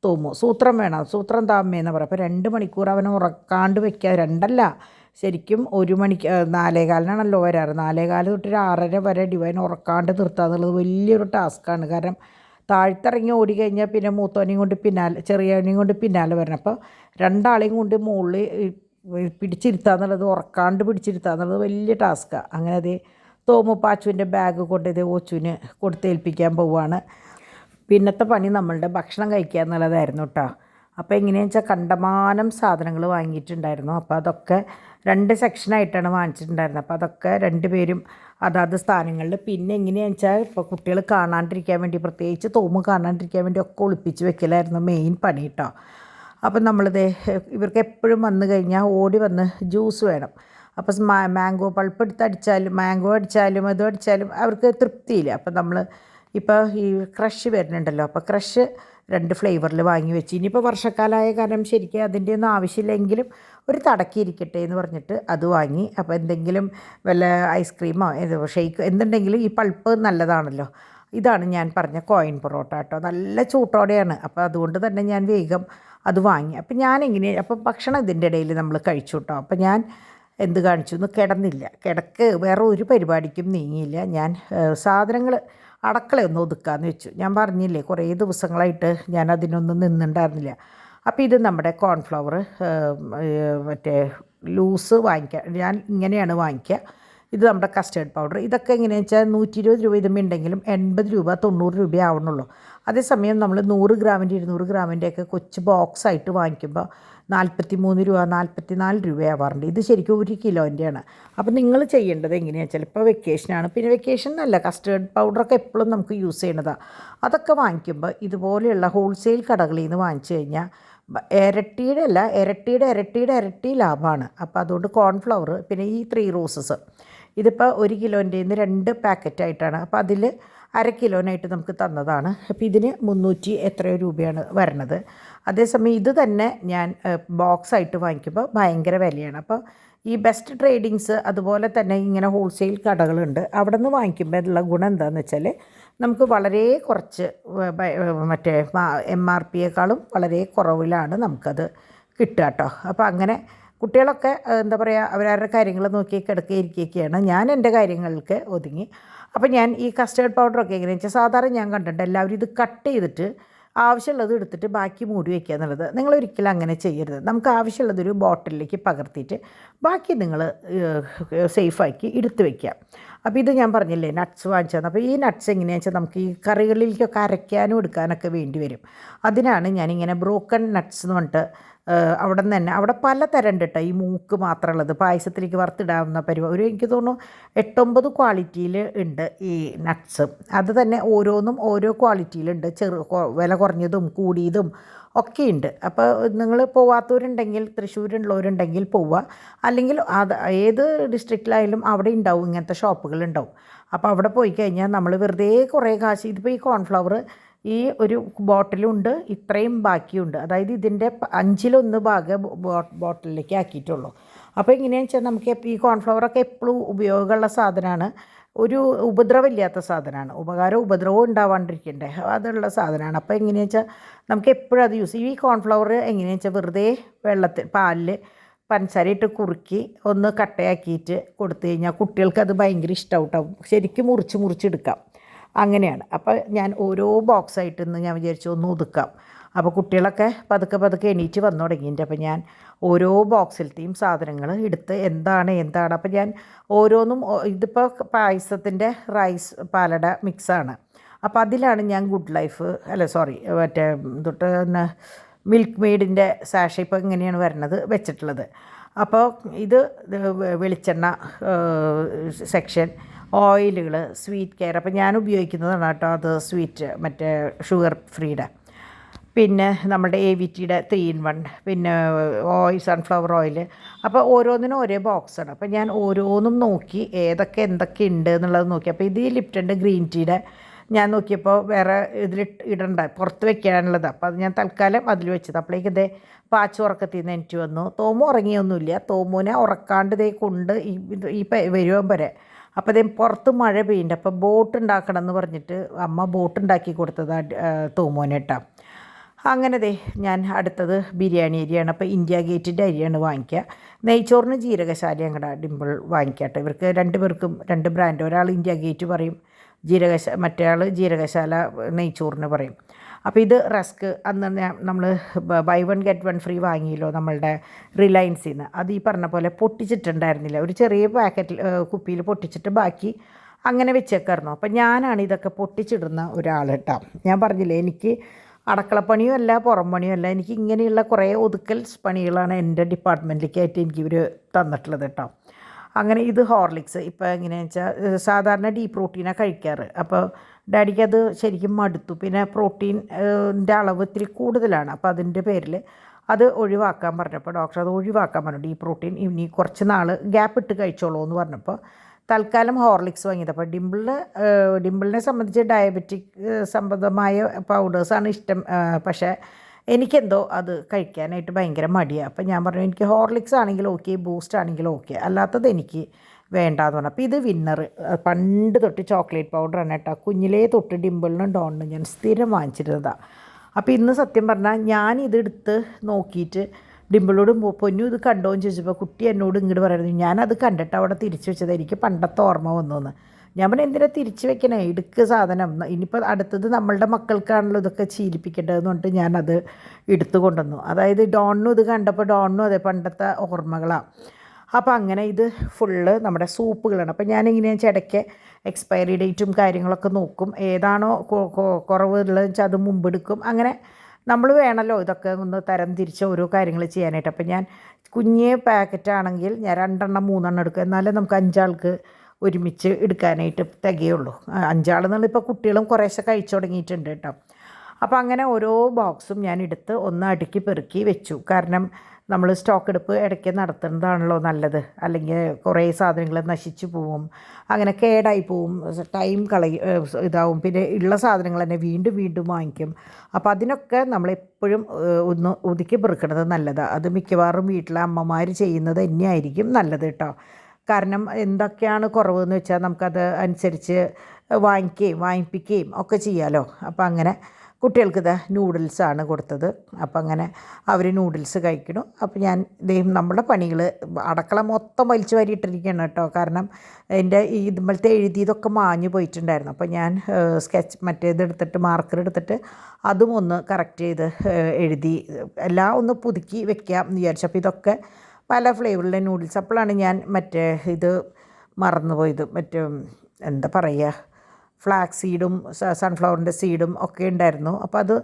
തോമു സൂത്രം വേണം, സൂത്രം താമ്മയെന്ന് പറയാം. അപ്പോൾ 2 മണിക്കൂർ അവനെ ഉറക്കാണ്ട് വയ്ക്കുക. 2 ശരിക്കും 1 മണിക്ക് 4:15 വരാറ്. 4:15 തൊട്ട് 6:30 വരെ ഡിവൈൻ ഉറക്കാണ്ട് നിർത്തുക എന്നുള്ളത് വലിയൊരു ടാസ്ക്കാണ്. കാരണം താഴ്ത്തിറങ്ങി ഓടിക്കഴിഞ്ഞാൽ പിന്നെ മൂത്തോനെയും കൊണ്ട് ചെറിയവനെയും കൊണ്ട് പിന്നാലെ വരണം. അപ്പോൾ 2 ആളെയും കൊണ്ട് മുകളിൽ പിടിച്ചിരുത്തുക എന്നുള്ളത്, ഉറക്കാണ്ട് പിടിച്ചിരുത്തുക എന്നുള്ളത് വലിയ ടാസ്ക്കാണ്. അങ്ങനെ അത് തോമു പാച്ചുവിൻ്റെ ബാഗ് കൊണ്ട് ഇത് ഓച്ചുവിന് കൊടുത്തേൽപ്പിക്കാൻ പോവുകയാണ്. പിന്നത്തെ പണി നമ്മളുടെ ഭക്ഷണം കഴിക്കുക എന്നുള്ളതായിരുന്നു കേട്ടോ. അപ്പോൾ എങ്ങനെയാണെന്ന് വെച്ചാൽ കണ്ടമാനം സാധനങ്ങൾ വാങ്ങിയിട്ടുണ്ടായിരുന്നു. അപ്പോൾ അതൊക്കെ 2 സെക്ഷനായിട്ടാണ് വാങ്ങിച്ചിട്ടുണ്ടായിരുന്നത്. അപ്പോൾ അതൊക്കെ 2 പേരും അതാത് സ്ഥാനങ്ങളിൽ. പിന്നെ എങ്ങനെയാണെന്ന് വെച്ചാൽ ഇപ്പോൾ കുട്ടികൾ കാണാണ്ടിരിക്കാൻ വേണ്ടി, പ്രത്യേകിച്ച് തോമു കാണാണ്ടിരിക്കാൻ വേണ്ടി ഒക്കെ ഒളിപ്പിച്ച് വെക്കലായിരുന്നു മെയിൻ പണി കേട്ടോ. അപ്പം നമ്മളിത് ഇവർക്ക് എപ്പോഴും വന്നു കഴിഞ്ഞാൽ ഓടി വന്ന് ജ്യൂസ് വേണം. അപ്പോൾ മാംഗോ പൾപ്പ് മാംഗോ അടിച്ചാലും അതും അടിച്ചാലും അവർക്ക് തൃപ്തിയില്ല. അപ്പം നമ്മൾ ഇപ്പോൾ ഈ ക്രഷ് വരുന്നുണ്ടല്ലോ, അപ്പോൾ ക്രഷ് 2 ഫ്ലേവറിൽ വാങ്ങി വെച്ച്, ഇനിയിപ്പോൾ വർഷക്കാലമായ കാരണം ശരിക്കും അതിൻ്റെ ഒന്നും ആവശ്യമില്ലെങ്കിലും ഒരു തടക്കിയിരിക്കട്ടെ എന്ന് പറഞ്ഞിട്ട് അത് വാങ്ങി. അപ്പോൾ എന്തെങ്കിലും വല്ല ഐസ്ക്രീമോ ഷെയ്ക്ക് എന്തുണ്ടെങ്കിലും ഈ പൾപ്പ് നല്ലതാണല്ലോ. ഇതാണ് ഞാൻ പറഞ്ഞ കോയിൻ പൊറോട്ട കേട്ടോ, നല്ല ചൂട്ടോടെയാണ്. അപ്പോൾ അതുകൊണ്ട് തന്നെ ഞാൻ വേഗം അത് വാങ്ങി. അപ്പോൾ അപ്പോൾ ഭക്ഷണം ഇതിൻ്റെ ഇടയിൽ നമ്മൾ കഴിച്ചു കേട്ടോ. അപ്പോൾ ഞാൻ എന്ത് കാണിച്ചു എന്ന് കിടന്നില്ല, വേറെ ഒരു പരിപാടിക്കും നീങ്ങിയില്ല. ഞാൻ സാധനങ്ങൾ അടക്കളയൊന്ന് ഒതുക്കാമെന്ന് വെച്ചു. ഞാൻ പറഞ്ഞില്ലേ കുറേ ദിവസങ്ങളായിട്ട് ഞാൻ അതിനൊന്നും നിന്നുണ്ടായിരുന്നില്ല. അപ്പോൾ ഇത് നമ്മുടെ കോൺഫ്ലവർ മറ്റേ ലൂസ് വാങ്ങിക്കുക, ഞാൻ ഇങ്ങനെയാണ് വാങ്ങിക്കുക. ഇത് നമ്മുടെ കസ്റ്റേർഡ് പൗഡർ. ഇതൊക്കെ എങ്ങനെയാണെന്ന് വെച്ചാൽ 120 രൂപ ഇതും ഉണ്ടെങ്കിലും 80 രൂപ 90 രൂപ ആവണുള്ളൂ. അതേസമയം നമ്മൾ 100 ഗ്രാമിൻ്റെ 200 ഗ്രാമിൻ്റെയൊക്കെ കൊച്ചു ബോക്സായിട്ട് വാങ്ങിക്കുമ്പോൾ 43 രൂപ 44 രൂപയാവാറുണ്ട്. ഇത് ശരിക്കും 1 കിലോൻ്റെയാണ്. അപ്പോൾ നിങ്ങൾ ചെയ്യേണ്ടത് എങ്ങനെയാണെന്ന് വെച്ചാൽ, ഇപ്പോൾ വെക്കേഷനാണ്, പിന്നെ വെക്കേഷൻ നല്ല കസ്റ്റേർഡ് പൗഡറൊക്കെ എപ്പോഴും നമുക്ക് യൂസ് ചെയ്യണതാണ്. അതൊക്കെ വാങ്ങിക്കുമ്പോൾ ഇതുപോലെയുള്ള ഹോൾസെയിൽ കടകളിൽ നിന്ന് വാങ്ങിച്ചു കഴിഞ്ഞാൽ ഇരട്ടിയുടെ ഇരട്ടി ലാഭമാണ്. അപ്പോൾ അതുകൊണ്ട് കോൺഫ്ലവർ, പിന്നെ ഈ 3 റോസസ് ഇതിപ്പോൾ 1 കിലോൻ്റെ 2 പാക്കറ്റായിട്ടാണ്. അപ്പോൾ അതിൽ 1/2 കിലോനായിട്ട് നമുക്ക് തന്നതാണ്. അപ്പോൾ ഇതിന് 300 എത്രയോ രൂപയാണ് വരണത്. അതേസമയം ഇത് തന്നെ ഞാൻ ബോക്സായിട്ട് വാങ്ങിക്കുമ്പോൾ ഭയങ്കര വിലയാണ്. അപ്പോൾ ഈ ബെസ്റ്റ് ട്രേഡിങ്സ് അതുപോലെ തന്നെ ഇങ്ങനെ ഹോൾസെയിൽ കടകളുണ്ട്, അവിടെ നിന്ന് വാങ്ങിക്കുമ്പോൾ ഉള്ള ഗുണം എന്താണെന്ന് വെച്ചാൽ നമുക്ക് വളരെ കുറച്ച് മറ്റേ MRPയേക്കാളും വളരെ കുറവിലാണ് നമുക്കത് കിട്ടുക കേട്ടോ. അപ്പോൾ അങ്ങനെ കുട്ടികളൊക്കെ എന്താ പറയുക, അവരവരുടെ കാര്യങ്ങൾ നോക്കി കിടക്കുകയിരിക്കുകയാണ്. ഞാൻ എൻ്റെ കാര്യങ്ങൾക്ക് ഒതുങ്ങി. അപ്പോൾ ഞാൻ ഈ കസ്റ്റേർഡ് പൗഡറൊക്കെ എങ്ങനെയാണെന്ന് വെച്ചാൽ, സാധാരണ ഞാൻ കണ്ടിട്ടുണ്ട് എല്ലാവരും ഇത് കട്ട് ചെയ്തിട്ട് ആവശ്യമുള്ളത് എടുത്തിട്ട് ബാക്കി മൂടി വയ്ക്കുക എന്നുള്ളത്. നിങ്ങളൊരിക്കലും അങ്ങനെ ചെയ്യരുത്. നമുക്ക് ആവശ്യമുള്ളതൊരു ബോട്ടിലേക്ക് പകർത്തിയിട്ട് ബാക്കി നിങ്ങൾ സേഫാക്കി എടുത്ത് വയ്ക്കുക. അപ്പോൾ ഇത് ഞാൻ പറഞ്ഞില്ലേ നട്ട്സ് വാങ്ങിച്ചത്. അപ്പോൾ ഈ നട്ട്സ് എങ്ങനെയാണെന്ന് വെച്ചാൽ നമുക്ക് ഈ കറികളിലേക്കൊക്കെ അരയ്ക്കാനും എടുക്കാനൊക്കെ വേണ്ടി വരും. അതിനാണ് ഞാനിങ്ങനെ ബ്രോക്കൺ നട്ട്സ് എന്ന് പറഞ്ഞിട്ട് അവിടെ നിന്ന് തന്നെ അവിടെ പല തരം ഉണ്ട് കേട്ടോ. ഈ മൂക്ക് മാത്രമുള്ളത് പായസത്തിലേക്ക് വറുത്തിടാവുന്ന പരിപാടി എനിക്ക് തോന്നുന്നു 8-9 ക്വാളിറ്റിയിൽ ഉണ്ട് ഈ നട്ട്സ്. അത് തന്നെ ഓരോന്നും ഓരോ ക്വാളിറ്റിയിലുണ്ട്. വില കുറഞ്ഞതും കൂടിയതും ഒക്കെ ഉണ്ട്. അപ്പോൾ നിങ്ങൾ പോവാത്തവരുണ്ടെങ്കിൽ തൃശ്ശൂരുള്ളവരുണ്ടെങ്കിൽ പോവുക. അല്ലെങ്കിൽ അത് ഏത് ഡിസ്ട്രിക്റ്റിലായാലും അവിടെ ഉണ്ടാവും, ഇങ്ങനത്തെ ഷോപ്പുകളുണ്ടാവും. അപ്പോൾ അവിടെ പോയി കഴിഞ്ഞാൽ നമ്മൾ വെറുതെ കുറേ കാശ് ഇതിപ്പോൾ ഈ കോൺഫ്ലവർ ഈ ഒരു ബോട്ടിലുണ്ട്, ഇത്രയും ബാക്കിയുണ്ട്. അതായത് ഇതിൻ്റെ 1/5 ഭാഗം ബോട്ടിലേക്ക് ആക്കിയിട്ടുള്ളൂ. അപ്പോൾ എങ്ങനെയാണെന്ന് വെച്ചാൽ നമുക്ക് ഈ കോൺഫ്ലവറൊക്കെ എപ്പോഴും ഉപയോഗമുള്ള സാധനമാണ്. ഒരു ഉപദ്രവമില്ലാത്ത സാധനമാണ്. ഉപദ്രവവും ഉണ്ടാവാണ്ടിരിക്കണ്ടേ, അതുള്ള സാധനമാണ്. അപ്പോൾ എങ്ങനെയാണെന്ന് വെച്ചാൽ നമുക്ക് എപ്പോഴും അത് യൂസ് ചെയ്യും. ഈ കോൺഫ്ലവർ എങ്ങനെയാണെന്ന് വെച്ചാൽ വെറുതെ പാലിൽ പഞ്ചസാര ഇട്ട് കുറുക്കി ഒന്ന് കട്ടയാക്കിയിട്ട് കൊടുത്തു കഴിഞ്ഞാൽ കുട്ടികൾക്കത് ഭയങ്കര ഇഷ്ടമാവും. ശരിക്കും മുറിച്ചെടുക്കാം. അങ്ങനെയാണ്. അപ്പോൾ ഞാൻ ഓരോ ബോക്സായിട്ട് ഇന്ന് ഞാൻ വിചാരിച്ചു ഒന്ന് ഒതുക്കാം. അപ്പോൾ കുട്ടികളൊക്കെ പതുക്കെ എണീറ്റ് വന്നു തുടങ്ങിയിട്ട് അപ്പോൾ ഞാൻ ഓരോ ബോക്സിലത്തെയും സാധനങ്ങൾ എടുത്ത് എന്താണ് അപ്പോൾ ഞാൻ ഓരോന്നും ഇതിപ്പോൾ പായസത്തിൻ്റെ റൈസ് പാലട മിക്സാണ്. അപ്പോൾ അതിലാണ് ഞാൻ ഗുഡ് ലൈഫ് മറ്റേ മിൽക്ക് മെയ്ഡിൻ്റെ സാഷ ഇപ്പോൾ ഇങ്ങനെയാണ് വരുന്നത് വെച്ചിട്ടുള്ളത്. അപ്പോൾ ഇത് വെളിച്ചെണ്ണ സെക്ഷൻ, ഓയിലുകൾ, സ്വീറ്റ് കെയർ. അപ്പോൾ ഞാൻ ഉപയോഗിക്കുന്നതാണ് കേട്ടോ അത് സ്വീറ്റ് മറ്റേ ഷുഗർ ഫ്രീയുടെ. പിന്നെ നമ്മുടെ AVTയുടെ 3-in-1, പിന്നെ സൺഫ്ലവർ ഓയിൽ. അപ്പോൾ ഓരോന്നിനും ഒരേ ബോക്സാണ്. അപ്പോൾ ഞാൻ ഓരോന്നും നോക്കി എന്തൊക്കെ ഉണ്ട് എന്നുള്ളത് നോക്കി. അപ്പോൾ ഇത് ലിപ്റ്റൻ്റെ ഗ്രീൻ ടീയുടെ ഞാൻ നോക്കിയപ്പോൾ വേറെ ഇടണ്ട പുറത്ത് വെക്കാനുള്ളത്. അപ്പോൾ അത് ഞാൻ തൽക്കാലം അതിൽ വെച്ചത്. അപ്പോഴേക്ക് പാച്ച് ഉറക്കത്തിൽ നിന്ന് എനിക്ക് വന്നു. തോമു ഉറങ്ങിയൊന്നുമില്ല. തോമുവിനെ ഉറക്കാണ്ട് കൊണ്ട് ഈ വരുവാൻ വരെ. അപ്പോൾ പുറത്ത് മഴ പെയ്യുന്നുണ്ട്. അപ്പോൾ ബോട്ട് ഉണ്ടാക്കണം എന്ന് പറഞ്ഞിട്ട് അമ്മ ബോട്ട് ഉണ്ടാക്കി കൊടുത്തത് തോമോനേട്ടാ. അങ്ങനെ ഞാൻ അടുത്തത് ബിരിയാണി അരിയാണ്. അപ്പോൾ ഇന്ത്യ ഗേറ്റിൻ്റെ അരിയാണ് വാങ്ങിക്കുക. നെയ്ച്ചോറിന് ജീരകശാല ഞങ്ങളുടെ ഡിമ്പിൾ വാങ്ങിക്കട്ടെ. ഇവർക്ക് 2 പേർക്കും 2 ബ്രാൻഡ്. ഒരാൾ ഇന്ത്യ ഗേറ്റ് പറയും, മറ്റേ ആൾ ജീരകശാല നെയ്ച്ചോറിന് പറയും. അപ്പോൾ ഇത് റസ്ക് അന്ന് നമ്മൾ ബൈ 1 ഗെറ്റ് 1 ഫ്രീ വാങ്ങിയല്ലോ നമ്മളുടെ റിലയൻസിൽ നിന്ന്. അത് ഈ പറഞ്ഞ പോലെ പൊട്ടിച്ചിട്ടുണ്ടായിരുന്നില്ല. ഒരു ചെറിയ പാക്കറ്റിൽ കുപ്പിയിൽ പൊട്ടിച്ചിട്ട് ബാക്കി അങ്ങനെ വെച്ചേക്കായിരുന്നു. അപ്പം ഞാനാണ് ഇതൊക്കെ പൊട്ടിച്ചിടുന്ന ഒരാൾ കേട്ടോ. ഞാൻ പറഞ്ഞില്ലേ എനിക്ക് അടുക്കളപ്പണിയും അല്ല പുറം പണിയും അല്ല. എനിക്ക് ഇങ്ങനെയുള്ള കുറേ ഒതുക്കൽ പണികളാണ് എൻ്റെ ഡിപ്പാർട്ട്മെൻറ്റിലേക്കായിട്ട് എനിക്കിവർ തന്നിട്ടുള്ളത് കേട്ടോ. അങ്ങനെ ഇത് ഹോർലിക്സ്. ഇപ്പോൾ എങ്ങനെയാണെന്ന് വെച്ചാൽ സാധാരണ ഡീ പ്രോട്ടീനാണ് കഴിക്കാറ്. അപ്പോൾ ഡാഡിക്ക് അത് ശരിക്കും മടുത്തു. പിന്നെ പ്രോട്ടീൻ്റെ അളവ് ഇത്തിരി കൂടുതലാണ്. അപ്പോൾ അതിൻ്റെ പേരിൽ അത് ഒഴിവാക്കാൻ പറഞ്ഞപ്പോൾ ഡോക്ടർ അത് ഒഴിവാക്കാൻ പറഞ്ഞു. ഡീ പ്രോട്ടീൻ ഇനി കുറച്ച് നാൾ ഗ്യാപ്പ് ഇട്ട് കഴിച്ചോളൂ എന്ന് പറഞ്ഞപ്പോൾ തൽക്കാലം ഹോർലിക്സ് വാങ്ങിയത്. അപ്പോൾ ഡിമ്പിളിനെ സംബന്ധിച്ച് ഡയബറ്റിക് സംബന്ധമായ പൗഡേഴ്സാണ് ഇഷ്ടം. പക്ഷേ എനിക്കെന്തോ അത് കഴിക്കാനായിട്ട് ഭയങ്കര മടിയാണ്. അപ്പോൾ ഞാൻ പറഞ്ഞു എനിക്ക് ഹോർലിക്സ് ആണെങ്കിലും ഓക്കെ, ബൂസ്റ്റ് ആണെങ്കിലും ഓക്കെ, അല്ലാത്തത് എനിക്ക് വേണ്ടാന്ന് പറഞ്ഞു. അപ്പോൾ ഇത് വിന്നർ പണ്ട് തൊട്ട് ചോക്ലേറ്റ് പൗഡറാണ് കേട്ടോ. കുഞ്ഞിലേ തൊട്ട് ഡിമ്പിളിനും ഡോണിനും ഞാൻ സ്ഥിരം വാങ്ങിച്ചിരുന്നതാണ്. അപ്പോൾ ഇന്ന് സത്യം പറഞ്ഞാൽ ഞാനിതെടുത്ത് നോക്കിയിട്ട് ഡിമ്പിളോട് പൊന്നു ഇത് കണ്ടോ എന്ന് ചോദിച്ചപ്പോൾ കുട്ടി എന്നോട് ഇങ്ങോട്ട് പറയുന്നത് ഞാനത് കണ്ടിട്ട് അവിടെ തിരിച്ചു വെച്ചത് എനിക്ക് പണ്ടത്തെ ഓർമ്മ വന്നു എന്ന്. ഞാൻ പറഞ്ഞാൽ എന്തിനാ തിരിച്ചു വെക്കണേ, എടുക്കുക സാധനം. ഇനിയിപ്പോൾ അടുത്തത് നമ്മളുടെ മക്കൾക്കാണല്ലോ ഇതൊക്കെ ശീലിപ്പിക്കേണ്ടതെന്ന് പറഞ്ഞിട്ട് ഞാനത് എടുത്തു കൊണ്ടുവന്നു. അതായത് ഡോണിനും ഇത് കണ്ടപ്പോൾ ഡോണിനും അതെ പണ്ടത്തെ ഓർമ്മകളാണ്. അപ്പോൾ അങ്ങനെ ഇത് ഫുള്ള് നമ്മുടെ സൂപ്പുകളാണ്. അപ്പോൾ ഞാനിങ്ങനെയാണെന്ന് വെച്ചാൽ ഇടയ്ക്ക് എക്സ്പയറി ഡേറ്റും കാര്യങ്ങളൊക്കെ നോക്കും. ഏതാണോ കുറവുള്ളതെന്ന് വെച്ചാൽ അത് മുമ്പെടുക്കും. അങ്ങനെ നമ്മൾ വേണമല്ലോ ഇതൊക്കെ ഒന്ന് തരം തിരിച്ച് ഓരോ കാര്യങ്ങൾ ചെയ്യാനായിട്ട്. അപ്പം ഞാൻ കുഞ്ഞ് പാക്കറ്റാണെങ്കിൽ ഞാൻ 2-3 എടുക്കും. എന്നാലേ നമുക്ക് 5 ആൾക്ക് ഒരുമിച്ച് എടുക്കാനായിട്ട് തികയുള്ളൂ. 5 ആളെന്നുള്ള ഇപ്പോൾ കുട്ടികളും കുറേശ്ശെ കഴിച്ചു തുടങ്ങിയിട്ടുണ്ട് കേട്ടോ. അപ്പോൾ അങ്ങനെ ഓരോ ബോക്സും ഞാൻ എടുത്ത് ഒന്ന് അടുക്കി പെറുക്കി വെച്ചു. കാരണം നമ്മൾ സ്റ്റോക്ക് എടുപ്പ് ഇടയ്ക്ക് നടത്തുന്നതാണല്ലോ നല്ലത്. അല്ലെങ്കിൽ കുറേ സാധനങ്ങൾ നശിച്ചു പോവും, അങ്ങനെ കേടായി പോവും, ടൈം ഇതാവും. പിന്നെ ഉള്ള സാധനങ്ങൾ തന്നെ വീണ്ടും വാങ്ങിക്കും. അപ്പോൾ അതിനൊക്കെ നമ്മളെപ്പോഴും ഒന്ന് ഒതുക്കി പെറുക്കണത് നല്ലതാണ്. അത് മിക്കവാറും വീട്ടിലെ അമ്മമാർ ചെയ്യുന്നത് തന്നെയായിരിക്കും നല്ലത് കേട്ടോ. കാരണം എന്തൊക്കെയാണ് കുറവെന്ന് വെച്ചാൽ നമുക്കത് അനുസരിച്ച് വാങ്ങിപ്പിക്കുകയും ഒക്കെ ചെയ്യാമല്ലോ. അപ്പോൾ അങ്ങനെ കുട്ടികൾക്ക് ഇതാ നൂഡിൽസാണ് കൊടുത്തത്. അപ്പം അങ്ങനെ അവർ നൂഡിൽസ് കഴിക്കണം. അപ്പോൾ ഞാൻ നമ്മുടെ പണികൾ അടുക്കള മൊത്തം വലിച്ചു വാരിയിട്ടിരിക്കുകയാണ് കേട്ടോ. കാരണം എൻ്റെ ഇതുപോലത്തെ എഴുതിയതൊക്കെ മാഞ്ഞു പോയിട്ടുണ്ടായിരുന്നു. അപ്പോൾ ഞാൻ സ്കെച്ച് മറ്റേതെടുത്തിട്ട് മാർക്കർ എടുത്തിട്ട് അതും ഒന്ന് കറക്റ്റ് ചെയ്ത് എഴുതി എല്ലാം ഒന്ന് പുതുക്കി വെക്കാം എന്ന് വിചാരിച്ചു. അപ്പോൾ ഇതൊക്കെ പല ഫ്ലേവറിലെ നൂഡിൽസ്. അപ്പോഴാണ് ഞാൻ ഇത് മറന്നുപോയത്, എന്താ പറയുക, ഫ്ലാക്സ് സീഡും സൺഫ്ലവറിൻ്റെ സീഡും ഒക്കെ ഉണ്ടായിരുന്നു. അപ്പോൾ അത്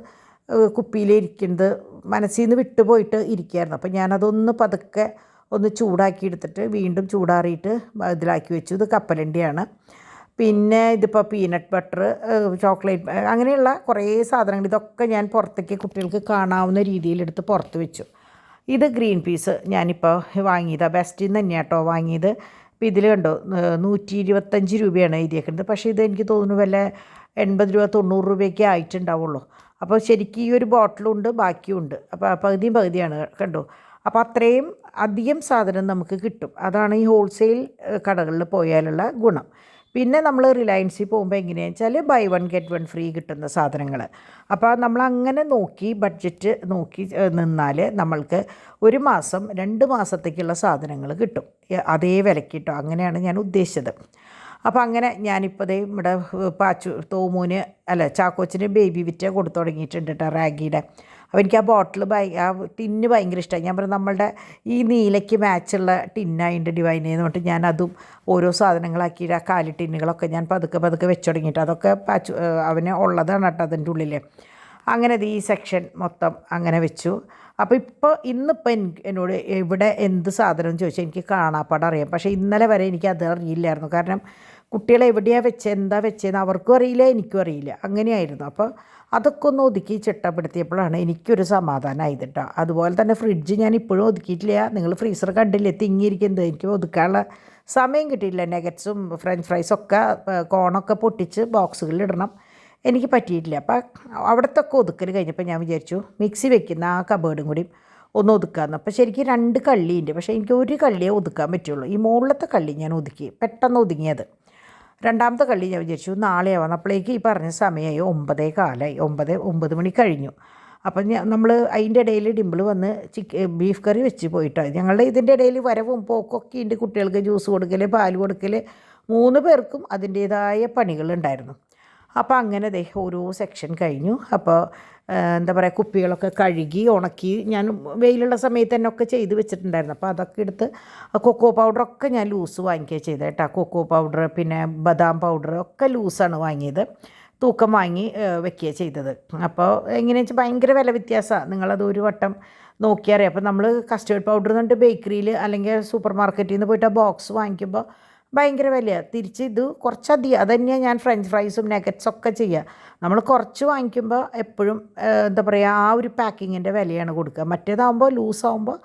കുപ്പിയിലിരിക്കുന്നത് മനസ്സിൽ നിന്ന് വിട്ടുപോയിട്ട് ഇരിക്കുകയായിരുന്നു. അപ്പോൾ ഞാനതൊന്ന് പതുക്കെ ഒന്ന് ചൂടാക്കി എടുത്തിട്ട് വീണ്ടും ചൂടാറിയിട്ട് ഇതിലാക്കി വെച്ചു. ഇത് കപ്പലണ്ടിയാണ്. പിന്നെ ഇതിപ്പോൾ പീനട്ട് ബട്ടർ, ചോക്ലേറ്റ്, അങ്ങനെയുള്ള കുറേ സാധനങ്ങൾ ഇതൊക്കെ ഞാൻ പുറത്തേക്ക് കുട്ടികൾക്ക് കാണാവുന്ന രീതിയിലെടുത്ത് പുറത്ത് വെച്ചു. ഇത് ഗ്രീൻ പീസ് ഞാനിപ്പോൾ വാങ്ങിയതാണ്. ബെസ്റ്റിൽ നിന്ന് തന്നെയാണ് കേട്ടോ വാങ്ങിയത്. ഇപ്പോൾ ഇതിൽ കണ്ടോ 125 രൂപയാണ് എഴുതിയേക്കുന്നത്. പക്ഷേ ഇത് എനിക്ക് തോന്നുന്നു വല്ല 80 രൂപ 90 രൂപയൊക്കെ ആയിട്ടുണ്ടാവുള്ളൂ. അപ്പോൾ ശരിക്കും ഈ ഒരു ബോട്ടിലുണ്ട്, ബാക്കിയുണ്ട്. അപ്പോൾ പകുതിയാണ് കണ്ടോ. അപ്പോൾ അത്രയും അധികം സാധനം നമുക്ക് കിട്ടും. അതാണ് ഈ ഹോൾസെയിൽ കടകളിൽ പോയാലുള്ള ഗുണം. പിന്നെ നമ്മൾ റിലയൻസിൽ പോകുമ്പോൾ എങ്ങനെയാണെന്ന് വെച്ചാൽ ബൈ 1 ഗെറ്റ് 1 ഫ്രീ കിട്ടുന്ന സാധനങ്ങൾ. അപ്പോൾ നമ്മളങ്ങനെ നോക്കി ബഡ്ജറ്റ് നോക്കി നിന്നാൽ നമ്മൾക്ക് 1 മാസം 2 മാസത്തേക്കുള്ള സാധനങ്ങൾ കിട്ടും അതേ വിലയ്ക്ക് കിട്ടും. അങ്ങനെയാണ് ഞാൻ ഉദ്ദേശിച്ചത്. അപ്പോൾ അങ്ങനെ ഞാനിപ്പോൾ ഇവിടെ ചാക്കോച്ചിന് ബേബി വിറ്റ കൊടുത്തു തുടങ്ങിയിട്ടുണ്ട് കേട്ടോ, റാഗിയുടെ. അപ്പോൾ എനിക്ക് ആ ബോട്ടിൽ ആ ടിന്ന് ഭയങ്കര ഇഷ്ടമായി. ഞാൻ പറഞ്ഞു നമ്മളുടെ ഈ നീലയ്ക്ക് മാച്ചുള്ള ടിന്നായിട്ട് ഡിവൈൻ ചെയ്യുന്നിട്ട് ഞാൻ അതും ഓരോ സാധനങ്ങളാക്കി ആ കാലി ടിന്നുകളൊക്കെ ഞാൻ പതുക്കെ വെച്ച് തുടങ്ങിയിട്ട് അതൊക്കെ അവന് ഉള്ളതാണ് കേട്ടോ അതിൻ്റെ ഉള്ളിൽ. അങ്ങനെ ഈ സെക്ഷൻ മൊത്തം അങ്ങനെ വെച്ചു. അപ്പോൾ ഇന്നിപ്പോൾ എന്നോട് ഇവിടെ എന്ത് സാധനം ചോദിച്ചാൽ എനിക്ക് കാണാപ്പാടം അറിയാം. പക്ഷേ ഇന്നലെ വരെ എനിക്ക് അത് അറിയില്ലായിരുന്നു. കാരണം കുട്ടികളെ എവിടെയാണ് വെച്ചത്, എന്താ വെച്ചതെന്ന് അവർക്കും അറിയില്ല, എനിക്കും അറിയില്ല. അങ്ങനെയായിരുന്നു. അപ്പോൾ അതൊക്കെ ഒന്ന് ഒതുക്കി ചിട്ടപ്പെടുത്തിയപ്പോഴാണ് എനിക്കൊരു സമാധാനമായത് കേട്ടോ. അതുപോലെ തന്നെ ഫ്രിഡ്ജ് ഞാൻ ഇപ്പോഴും ഒതുക്കിയിട്ടില്ല. നിങ്ങൾ ഫ്രീസർ കണ്ടില്ലേ തിങ്ങിയിരിക്കുന്നത്. എനിക്ക് ഒതുക്കാനുള്ള സമയം കിട്ടിയില്ല. നെഗറ്റ്സും ഫ്രഞ്ച് ഫ്രൈസൊക്കെ കോണൊക്കെ പൊട്ടിച്ച് ബോക്സുകളിലിടണം, എനിക്ക് പറ്റിയിട്ടില്ല. അപ്പം അവിടത്തൊക്കെ ഒതുക്കൽ കഴിഞ്ഞപ്പോൾ ഞാൻ വിചാരിച്ചു മിക്സി വെക്കുന്ന ആ കബേർഡും കൂടി ഒന്ന് ഒതുക്കാമെന്ന്. അപ്പോൾ ശരിക്കും 2 കള്ളിയുണ്ട്. പക്ഷേ എനിക്ക് ഒരു കള്ളിയേ ഒതുക്കാൻ പറ്റുള്ളൂ. ഈ മുകളിലത്തെ കള്ളി ഞാൻ ഒതുക്കി, പെട്ടെന്ന് ഒതുങ്ങിയത്. രണ്ടാമത്തെ കള്ളി ഞാൻ വിചാരിച്ചു നാളെ ആവാം. അപ്പോഴേക്ക് ഈ പറഞ്ഞ സമയമായി 9 മണി കഴിഞ്ഞു. അപ്പം നമ്മൾ അതിൻ്റെ ഇടയിൽ ഡിമ്പിൾ വന്ന് ബീഫ് കറി വെച്ച് പോയിട്ടാണ്. ഞങ്ങളുടെ ഇതിൻ്റെ ഇടയിൽ വരവും പോക്കൊക്കെ ഉണ്ട്. കുട്ടികൾക്ക് ജ്യൂസ് കൊടുക്കൽ, പാൽ കൊടുക്കൽ, 3 പേർക്കും അതിൻ്റേതായ പണികളുണ്ടായിരുന്നു. അപ്പോൾ അങ്ങനെ ഓരോ സെക്ഷൻ കഴിഞ്ഞു. അപ്പോൾ എന്താ പറയുക, കുപ്പികളൊക്കെ കഴുകി ഉണക്കി ഞാൻ വെയിലുള്ള സമയത്ത് തന്നെ ഒക്കെ ചെയ്ത് വെച്ചിട്ടുണ്ടായിരുന്നു. അപ്പോൾ അതൊക്കെ എടുത്ത് കൊക്കോ പൗഡറൊക്കെ ഞാൻ ലൂസ് വാങ്ങിക്കുക ചെയ്തത് കേട്ടോ. കൊക്കോ പൗഡർ പിന്നെ ബദാം പൗഡർ ഒക്കെ ലൂസാണ് വാങ്ങിയത്. തൂക്കം വാങ്ങി വെക്കുക ചെയ്തത്. അപ്പോൾ എങ്ങനെയാണെന്ന് വെച്ചാൽ ഭയങ്കര വില വ്യത്യാസമാണ്. നിങ്ങളത് ഒരു വട്ടം നോക്കിയറിയാം. അപ്പോൾ നമ്മൾ കസ്റ്റേർഡ് പൗഡർ എന്നിട്ട് ബേക്കറിയിൽ അല്ലെങ്കിൽ സൂപ്പർ മാർക്കറ്റിൽ നിന്ന് പോയിട്ട് ആ ബോക്സ് വാങ്ങിക്കുമ്പോൾ ഭയങ്കര വിലയാണ്. തിരിച്ച് ഇത് കുറച്ചധികം, അത് തന്നെയാണ് ഞാൻ ഫ്രഞ്ച് ഫ്രൈസും നെഗറ്റ്സൊക്കെ ചെയ്യുക. നമ്മൾ കുറച്ച് വാങ്ങിക്കുമ്പോൾ എപ്പോഴും എന്താ പറയുക, ആ ഒരു പാക്കിങ്ങിൻ്റെ വിലയാണ് കൊടുക്കുക. മറ്റേതാകുമ്പോൾ ലൂസാകുമ്പോൾ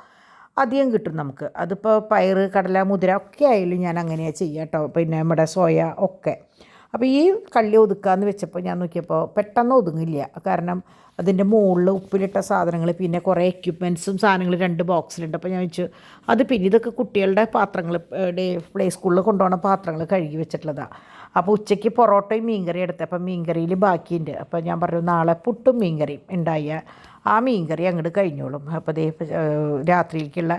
അധികം കിട്ടും നമുക്ക്. അതിപ്പോൾ പയർ, കടല, മുതിര ഒക്കെ ആയാലും ഞാൻ അങ്ങനെയാണ് ചെയ്യുക കേട്ടോ. പിന്നെ നമ്മുടെ സോയ ഒക്കെ. അപ്പോൾ ഈ കള്ളി ഒതുക്കാമെന്ന് വെച്ചപ്പോൾ ഞാൻ നോക്കിയപ്പോൾ പെട്ടെന്ന് ഒതുങ്ങില്ല. കാരണം അതിൻ്റെ മുകളിൽ ഉപ്പിലിട്ട സാധനങ്ങൾ, പിന്നെ കുറേ എക്യുപ്മെൻറ്റ്സും സാധനങ്ങൾ 2 ബോക്സിലുണ്ട്. അപ്പോൾ ഞാൻ വെച്ചു അത് പിന്നെ ഇതൊക്കെ കുട്ടികളുടെ പാത്രങ്ങൾ, പ്ലേ സ്കൂളിൽ കൊണ്ടുപോകുന്ന പാത്രങ്ങൾ കഴുകി വെച്ചിട്ടുള്ളതാണ്. അപ്പോൾ ഉച്ചയ്ക്ക് പൊറോട്ടയും മീൻകറി എടുത്തത്. അപ്പം മീൻകറിയിൽ ബാക്കിയുണ്ട്. അപ്പോൾ ഞാൻ പറഞ്ഞു നാളെ പുട്ടും മീൻകറിയും ഉണ്ടായ ആ മീൻകറി അങ്ങോട്ട് കഴിഞ്ഞോളും. അപ്പോൾ രാത്രിയിലേക്കുള്ള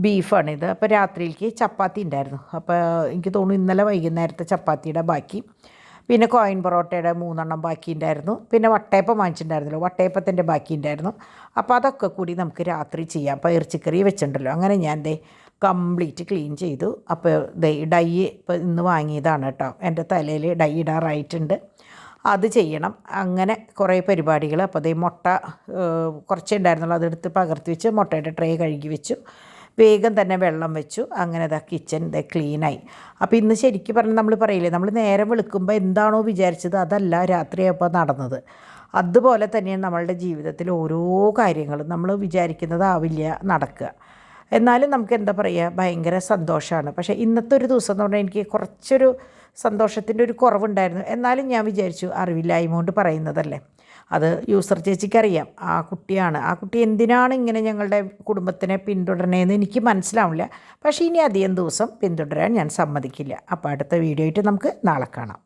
ബീഫാണിത്. അപ്പോൾ രാത്രിയിലേക്ക് ചപ്പാത്തി ഉണ്ടായിരുന്നു. അപ്പോൾ എനിക്ക് തോന്നുന്നു ഇന്നലെ വൈകുന്നേരത്തെ ചപ്പാത്തിയുടെ ബാക്കി, പിന്നെ കോയിൻ പൊറോട്ടയുടെ 3 എണ്ണം ബാക്കി ഉണ്ടായിരുന്നു. പിന്നെ വട്ടയപ്പം വാങ്ങിച്ചിട്ടുണ്ടായിരുന്നല്ലോ, വട്ടയപ്പത്തിൻ്റെ ബാക്കി ഉണ്ടായിരുന്നു. അപ്പോൾ അതൊക്കെ കൂടി നമുക്ക് രാത്രി ചെയ്യാം. അപ്പോൾ ഇറച്ചിക്കറി വെച്ചിട്ടുണ്ടല്ലോ. അങ്ങനെ ഞാൻ കംപ്ലീറ്റ് ക്ലീൻ ചെയ്തു. അപ്പോൾ ഡൈ ഇപ്പോൾ ഇന്ന് വാങ്ങിയതാണ് കേട്ടോ. എൻ്റെ തലയിൽ ഡൈ ഇടാറായിട്ടുണ്ട്, അത് ചെയ്യണം. അങ്ങനെ കുറേ പരിപാടികൾ. അപ്പോൾ മുട്ട കുറച്ചേ ഉണ്ടായിരുന്നുള്ളൂ, അതെടുത്ത് പകർത്തി വെച്ച് മുട്ടയുടെ ട്രേ കഴുകി വെച്ചു. വേഗം തന്നെ വെള്ളം വെച്ചു. അങ്ങനെ കിച്ചൺ ക്ലീനായി. അപ്പോൾ ഇന്ന് ശരിക്കും പറഞ്ഞാൽ നമ്മൾ പറയില്ലേ, നമ്മൾ നേരം വെളുക്കുമ്പോൾ എന്താണോ വിചാരിച്ചത് അതല്ല രാത്രിയായപ്പോൾ നടന്നത്. അതുപോലെ തന്നെയാണ് നമ്മളുടെ ജീവിതത്തിൽ ഓരോ കാര്യങ്ങളും നമ്മൾ വിചാരിക്കുന്നതാവില്ല നടക്കുക. എന്നാലും നമുക്ക് എന്താ പറയുക, ഭയങ്കര സന്തോഷമാണ്. പക്ഷേ ഇന്നത്തെ ഒരു ദിവസം എന്ന് പറഞ്ഞാൽ എനിക്ക് കുറച്ചൊരു സന്തോഷത്തിൻ്റെ ഒരു കുറവുണ്ടായിരുന്നു. എന്നാലും ഞാൻ വിചാരിച്ചു അറിവില്ലായ്മ കൊണ്ട് പറയുന്നതല്ലേ, അത് യൂസർ ചേച്ചിക്കറിയാം. ആ കുട്ടി എന്തിനാണ് ഇങ്ങനെ ഞങ്ങളുടെ കുടുംബത്തിനെ പിന്തുടരണേന്ന് എനിക്ക് മനസ്സിലാവില്ല. പക്ഷേ ഇനി അധികം ദിവസം പിന്തുടരാൻ ഞാൻ സമ്മതിക്കില്ല. അപ്പോൾ അടുത്ത വീഡിയോ ആയിട്ട് നമുക്ക് നാളെ കാണാം.